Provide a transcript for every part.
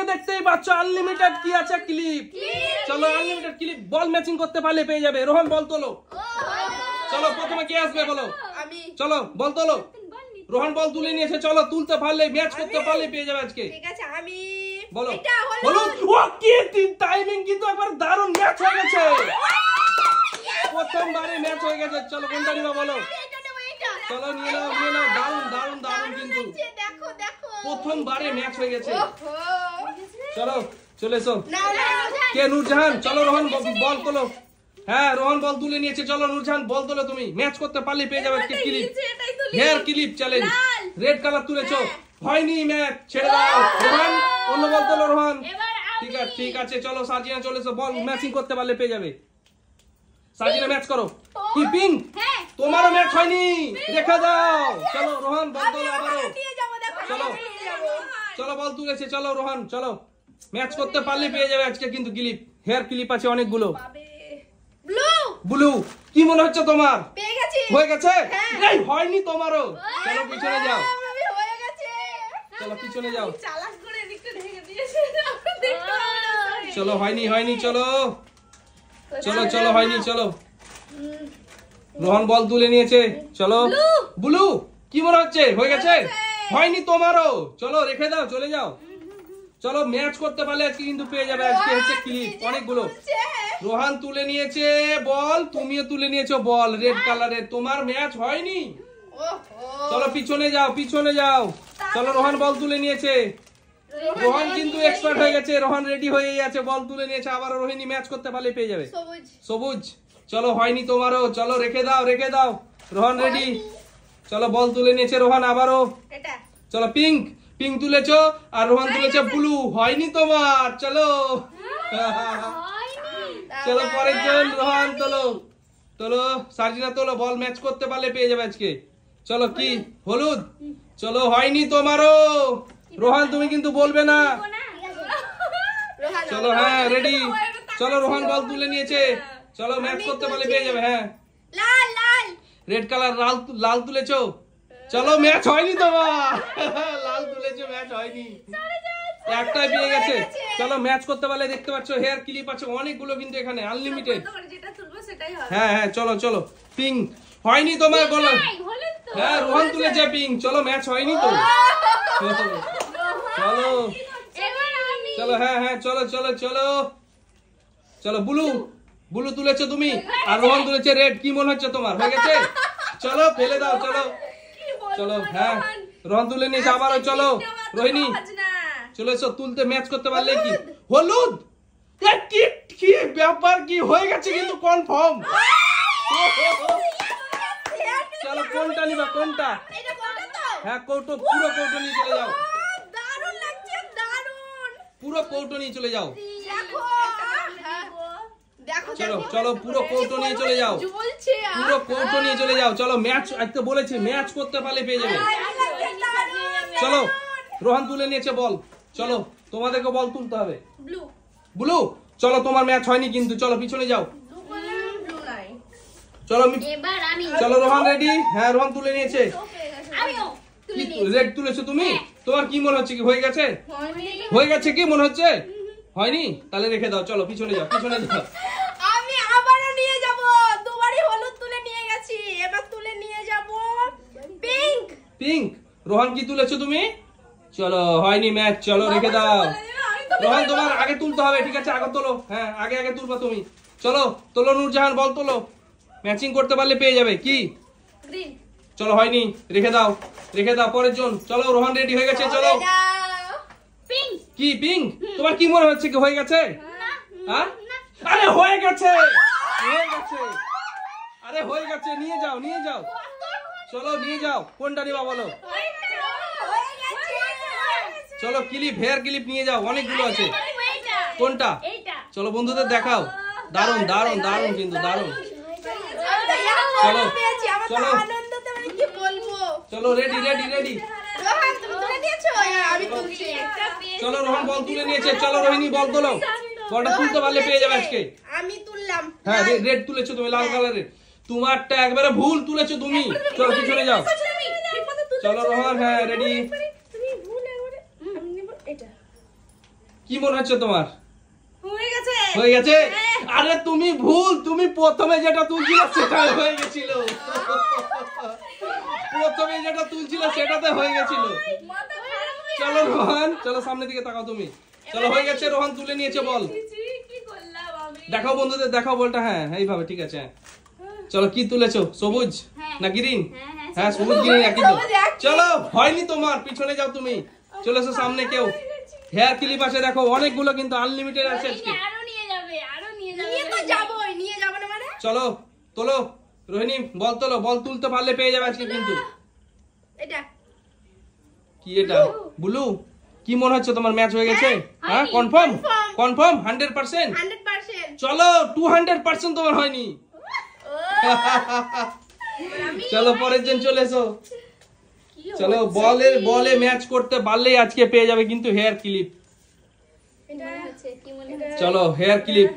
আজকে দেখতেই পাচ্ছ আনলিমিটেড কি আছে ক্লিপ। চলো আনলিমিটেড ক্লিপ, বল ম্যাচিং করতে পারলে পেয়ে যাবে। রোহন বল তোলো। চলো প্রথমে কে আসবে বলো? চলো বল তোলো। রোহন বল তুলে নিয়েছে, চলো তুলতে পারলে ম্যাচ করতে পারলে পেয়ে যাবে আজকে। ঠিক আছে আমি বলো বলো। ও কি টাইমিং কিন্তু একবার দারুণ ম্যাচ হয়ে গেছে, প্রথমবারে ম্যাচ হয়ে গেছে। চলো কোনটা নিবা বলো? চলো নিয়ে নাও নিয়ে নাও, দারুণ দারুণ দারুণ কিন্তু দেখো দেখো প্রথমবারে ম্যাচ হয়ে গেছে। চলো চলে এসো। কে? নূরজাহান। চলো রোহন বল তোলো। হ্যাঁ রোহন বল তুলে নিয়েছে, চলো নূরজাহান বল তোলো। তুমি ম্যাচ করতে পারলে পেয়ে যাবে আজকে clip, hair clip challenge. Red colour তুলেছো, হয়নি ম্যাচ, ছেড়ে দাও। রোহন অন্য বল তোলো। রোহন ঠিক আছে চলো সাজিনা চলে এসো, বল ম্যাচিং করতে পারলে পেয়ে যাবে। সাজিনা ম্যাচ করো। কি পিঙ্ক? তোমারও ম্যাচ হয়নি, দেখা দাও। চলো রোহন বল তোলো আবারও। চলো চলো বল তুলেছে, চলো রোহন চলো ম্যাচ করতে পারলে পেয়ে যাবে আজকে কিন্তু ক্লিপ, হেয়ার ক্লিপ আছে অনেকগুলো। ব্লু কি মনে হচ্ছে তোমার? হয়ে গেছে? এই হয়নি তোমারও। চলো পিছনে যাও, চলো পিছনে যাও। চলো হয়নি হয়নি, চলো চলো চলো হয়নি। চলো রোহন বল তুলে নিয়েছে, চলো ব্লু কি মনে হচ্ছে? হয়ে গেছে? হয়নি তোমারও। চলো রেখে দাও, চলে যাও। চলো ম্যাচ করতে পারলে আজকে কিন্তু পেয়ে যাবে আজকে হচ্ছে ক্লিপ অনেকগুলো। রোহান তুলে নিয়েছে বল, তুমিও তুলে নিয়েছো বল রেড কালারের, তোমার ম্যাচ হয়নি। চলো পিছনে যাও পিছনে যাও। চলো রোহান বল তুলে নিয়েছে, রোহান কিন্তু এক্সপার্ট হয়ে গেছে, রোহান রেডি হয়ে আছে, বল তুলে নিয়েছে। আবার রোহিণী ম্যাচ করতে পারলে পেয়ে যাবে সবুজ। চলো হয়নি তোমারও, চলো রেখে দাও রেখে দাও। রোহান রেডি, চলো বল তুলে নিয়েছে রোহান আবারও। চলো পিঙ্ক পিঙ্ক তুলেছো আর রোহান তুলেছে ব্লু, হয়নি তোমার। চলো চলো পরের জন রোহান তোলো তোলো। সার্জিনা তোলো, বল ম্যাচ করতে পারলে পেয়ে যাবে আজকে। চলো কি হলুদ, চলো হয়নি তোমারও। রোহান তুমি কিন্তু বলবে না। চলো হ্যাঁ রেডি, চলো রোহান বল তুলে নিয়েছে, চলো ম্যাচ করতে পারলে পেয়ে যাবে। হ্যাঁ রেড কালার লাল তুলেছো, চলো ম্যাচ হয়নি তোমার। লাল তুলেছো ম্যাচ হয়নি, একটাই পেয়ে গেছে। চলো ম্যাচ করতে পারলে দেখতে পাচ্ছ হেয়ার ক্লিপ আছে অনেকগুলো কিন্তু এখানে আনলিমিটেড। হ্যাঁ হ্যাঁ চলো চলো পিঙ্ক হয়নি তোমার বলো। হ্যাঁ রোহান তুলেছে পিঙ্ক, চলো ম্যাচ হয়নি তো। চলো চলো হ্যাঁ হ্যাঁ চলো চলো চলো চলো ব্লু ব্লু তুলেছো তুমি আর রোহান তুলেছে রেড, কি মনে হচ্ছে তোমার? হয়ে গেছে? চলো ফেলে দাও। চলো চলো হ্যাঁ রোহান তুলে নিয়েছে আবারও। চলো রোহিণী চলে এসো, তুলতে ম্যাচ করতে পারলে কি হলুদ। কি ব্যাপার, কি হয়ে গেছে কিন্তু কনফার্ম। চলো কোনটা নিবা কোনটা? হ্যাঁ কৌটো, পুরো কৌটো নিয়ে চলে যাও, পুরো কৌটো নিয়ে চলে যাও। চলো চলো পুরো কৌটো নিয়ে চলে যাও, পুরো কৌটো নিয়ে চলে যাও। চলো ম্যাচ আজকে বলেছি ম্যাচ করতে পারলে পেয়ে যাবে। চলো রোহান তুলে নিয়েছে বল, চলো তোমাদেরকে বল তুলতে হবে। ব্লু চলো তোমার ম্যাচ হয়নি কিন্তু, চলো পিছনে যাও। চলো চলো রোহান রেডি। হ্যাঁ রোহান তুলে নিয়েছে, রেড তুলেছো তুমি, তোমার কি মনে হচ্ছে? কি হয়ে গেছে? হয়ে গেছে কি মনে হচ্ছে? হয়নি? তাহলে রেখে দাও, চলো পিছনে যাও পিছনে যাও। আমি আবারও নিয়ে যাব, দুবারই হলুদ তুলে নিয়ে গেছি, এবার তুলে নিয়ে যাব পিঙ্ক। পিঙ্ক রোহান কি তুলেছো তুমি? চলো হয়নি ম্যাচ, চলো রেখে দাও। রোহান তোমার আগে তুলতে হবে, ঠিক আছে আগে তোলো। হ্যাঁ আগে আগে তুলবা তুমি। চলো তোলো নূরজাহান বল তোলো, ম্যাচিং করতে পারলে পেয়ে যাবে। কি চলো হয়নি, রেখে দাও রেখে দাও পরের জন। চলো রোহান রেডি হয়ে গেছে, চলো কি পিঙ্ক তোমার কি মনে হচ্ছে? কি হয়ে গেছে? হ্যাঁ আরে হয়ে গেছে হয়ে গেছে, আরে হয়ে গেছে, নিয়ে যাও নিয়ে যাও। চলো নিয়ে যাও, কোনটা নিবা বলো? চলো ক্লিপ, হেয়ার ক্লিপ নিয়ে যাও, অনেকগুলো আছে। কোনটা? চলো বন্ধুদের দেখাও, দারুন দারুন দারুন কিন্তু দারুন। চলো চলো চলো রেডি রেডি রেডি। চলো রোহান বল তুলে নিয়েছে, চলো রোহিণী বল তোলো, বলটা তুলতে পারলে পেয়ে যাবে আজকে। আমি তুললাম। হ্যাঁ রেড তুলেছো তুমি, লাল কালারের, তোমারটা একবারে ভুল তুলেছো তুমি। চলো পিছনে যাও। চলো রোহান হ্যাঁ রেডি। কি মনে হচ্ছে তোমার? হয়ে গেছে। আরে তুমি ভুল, তুমি প্রথমে যেটা তুলছিলে সেটাই হয়ে গেছিল। প্রথমে যেটা তুলছিলে সেটাতে হয়ে গেছিল। চলো রোহান, চলো সামনের দিকে তাকাও তুমি। চলো হয়ে গেছে, রোহান তুলে নিয়েছে বল। দেখাও বন্ধুদের, দেখাও বলটা। হ্যাঁ এইভাবে, ঠিক আছে। চলো কি তুলেছো? সবুজ না গ্রিন? হ্যাঁ সবুজ গ্রিন একই তো। চলো হয়নি তোমার, পিছনে যাও তুমি। চলে এসো সামনে। কেউ হেয়ার ক্লিপ আছে দেখো, অনেকগুলো কিন্তু আনলিমিটেড আছে আজকে। চলো তোলো রোহিণী, বল তোলো। বল তুলতে পারলে পেয়ে যাবে আজকে কিন্তু। কি এটা? ব্লু? কি মনে হচ্ছে তোমার ম্যাচ হয়ে গেছে? হ্যাঁ কনফার্ম? কনফার্ম 100%? চলো 200% তোমার হয়নি। চলো পরের জন চলে এসো। চলো বলে ম্যাচ করতে পারলেই আজকে পেয়ে যাবে কিন্তু হেয়ার ক্লিপ। চলো হেয়ার ক্লিপ।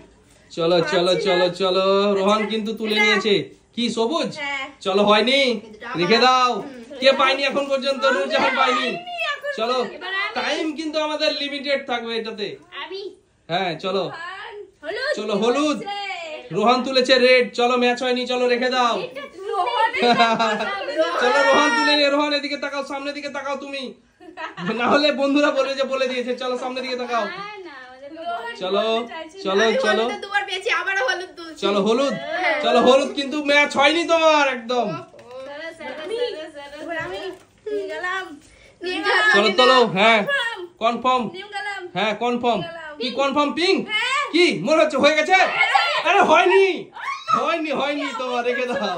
চলো চলো চলো চলো, রোহান কিন্তু তুলে নিয়েছে। কি সবুজ? চলো হয়নি, রেখে দাও। কে পাইনি এখন পর্যন্ত? নূরজাহান পাইনি। চলো টাইম কিন্তু আমাদের লিমিটেড থাকবে এটাতে। হ্যাঁ চলো চলো, হলুদ। রোহান তুলেছে রেড। চলো ম্যাচ হয়নি, চলো রেখে দাও। চলো রোহান তুলে নিয়ে। রোহান এদিকে তাকাও, সামনের দিকে তাকাও তুমি, না হলে বন্ধুরা বলবে যে বলে দিয়েছে। চলো সামনের দিকে তাকাও। চলো চলো চলো চলো হলুদ। চলো হলুদ কিন্তু ম্যাচ হয়নি তোমার একদম। চলো তোলো। হ্যাঁ কনফার্ম। হ্যাঁ কনফার্ম। কি কনফার্ম? পিঙ্ক? কি মনে হচ্ছে হয়ে গেছে? আরে হয়নি, হয়নি, হয়নি তোমার, রেখে দাও।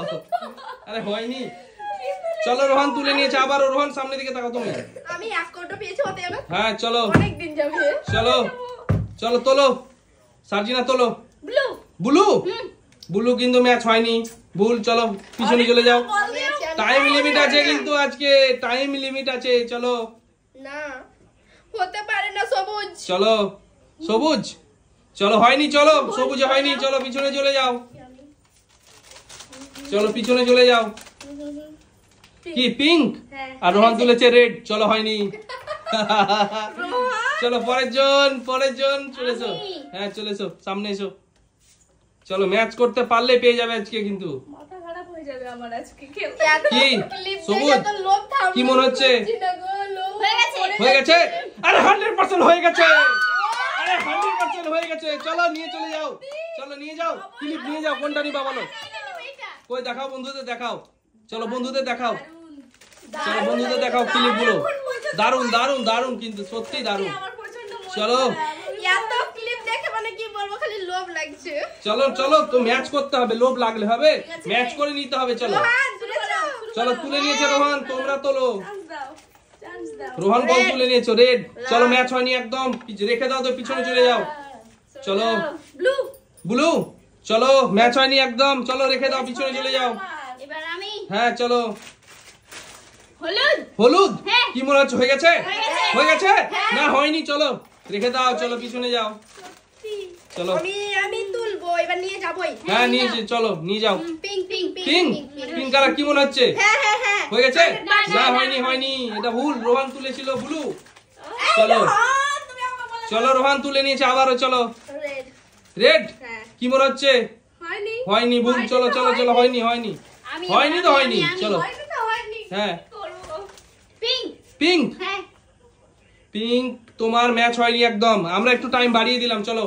আরে হয়নি। চলো রোহান তুলে নিয়েছে আবার। রোহান সামনের দিকে তাকাও তুমি। হ্যাঁ চলো চলো চলো তোলো। সার্জিনা তোলো। ব্লু? ব্লু কিন্তু ম্যাচ হয়নি, ভুল। চলো পিছনে চলে যাও। টাইম লিমিট আছে কিন্তু আজকে, টাইম লিমিট আছে। চলো না, হতে পারে না। সবুজ। চলো সবুজ। চলো হয়নি, চলো সবুজে হয়নি। চলো পিছনে চলে যাও। চলো পিছনে চলে যাও। কি পিঙ্ক? আর রোহান তুলেছে রেড। চলো হয়নি। চলো পরের জন চলে এসো। হ্যাঁ চলে এসো, সামনে এসো। চলো ম্যাচ করতে পারলে পেয়ে যাবে আজকে কিন্তু। কি সবুজ? কি মনে হচ্ছে? হয়ে গেছে? আরে 100% হয়ে গেছে। আরে 100% হয়ে গেছে। চলো নিয়ে চলে যাও। চলো নিয়ে যাও, ক্লিপ নিয়ে যাও। কোনটা নিবা বলো? কই দেখাও, বন্ধুদের দেখাও। চলো বন্ধুদের দেখাও। চলো বন্ধুদের দেখাও ক্লিপ গুলো। দারুন দারুন দারুন কিন্তু, সত্যি দারুন। চলো চলো চলো, তো ম্যাচ করতে হবে, লোভ লাগলে হবে? ম্যাচ করে নিতে হবে। চলো চলো তুলে নিয়েছে রোহান, তোমরা তোলো। রোহান বল তুলে নিয়েছো রেড। চলো ম্যাচ হয়নি একদম, রেখে দাও তো, পিছনে চলে যাও। চলো ব্লু। চলো ম্যাচ হয়নি একদম, চলো রেখে দাও, পিছনে চলে যাও। হ্যাঁ চলো হলুদ। কি মনে হচ্ছে হয়ে গেছে? হয়ে গেছে না হয়নি, চলো রেখে দাও। চলো পিছনে যাও। চলো আমি তুলবো এবার, নিয়ে যাবই। হ্যাঁ নিয়েছি, চলো নিয়ে যাও। পিঙ্ক কালার কি মনে হচ্ছে? হয়ে গেছে না হয়নি, হয়নি, এটা ভুল। রোহান তুলেছিল ব্লু। চলো চলো রোহান তুলে নিয়েছে আবারও। চলো রেড। কি মনে হচ্ছে? হয়নি, ভুল। চলো চলো চলো, হয়নি হয়নি হয়নি তো হয়নি। চলো হ্যাঁ পিঙ্ক। পিঙ্ক তোমার ম্যাচ হয়নি একদম, আমরা একটু টাইম বাড়িয়ে দিলাম। চলো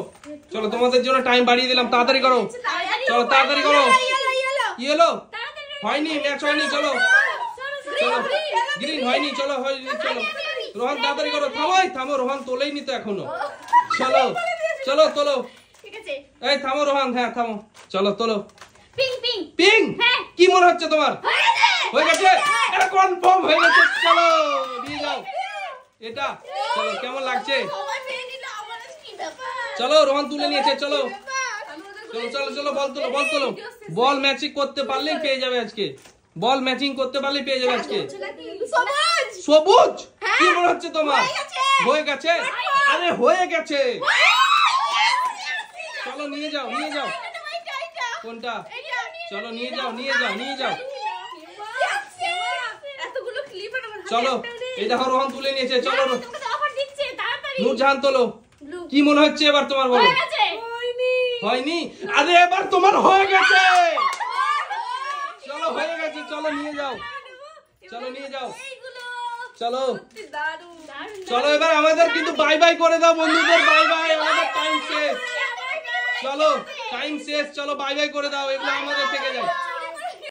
চলো তোমাদের জন্য টাইম বাড়িয়ে দিলাম, তাড়াতাড়ি করো। চলো তাড়াতাড়ি করো। ইয়েলো হয়নি, ম্যাচ হয়নি। চলো চলো গ্রিন হয়নি। চলো হয়নি। চলো রোহান তাড়াতাড়ি করো। থামো রোহান তোলেই নি তো এখনো। চলো চলো তোলো। এই থামো রোহান। হ্যাঁ থামো। চলো তোলো। পিঙ্ক কি মনে হচ্ছে তোমার? হয়ে গেছে? এটা কনফার্ম হয়ে গেছে। চলো নিয়ে যাও এটা। চলো কেমন লাগছে? চলো রোহান তুলে নিয়েছে। চলো চলো চলো চলো, বল তোলো, বল তোলো। বল ম্যাচিং করতে পারলেই পেয়ে যাবে আজকে। বল ম্যাচিং করতে পারলেই পেয়ে যাবে আজকে। সবুজ কি মনে হচ্ছে তোমার? হয়ে গেছে? আরে হয়ে গেছে। চলো নিয়ে যাও, নিয়ে যাও। কোনটা? চলো নিয়ে যাও, নিয়ে যাও, নিয়ে যাও। চলো এই দেখো রোহান তুলে নিয়েছে। চলো নূরজাহান তোলো। কি মনে হচ্ছে এবার তোমার বলো? হয়ে গেছে। হয়নি? আরে এবার তোমার হয়ে গেছে। চলো হয়ে গেছে, চলো নিয়ে যাও, চলো নিয়ে যাও, চলো চলো এবার আমাদের কিন্তু বাই বাই করে দাও বন্ধুদের, বাই বাই, আমাদের টাইম শেষ। চলো টাইম শেষ, চলো বাই বাই করে দাও, এগুলো আমাদের থেকে যায়।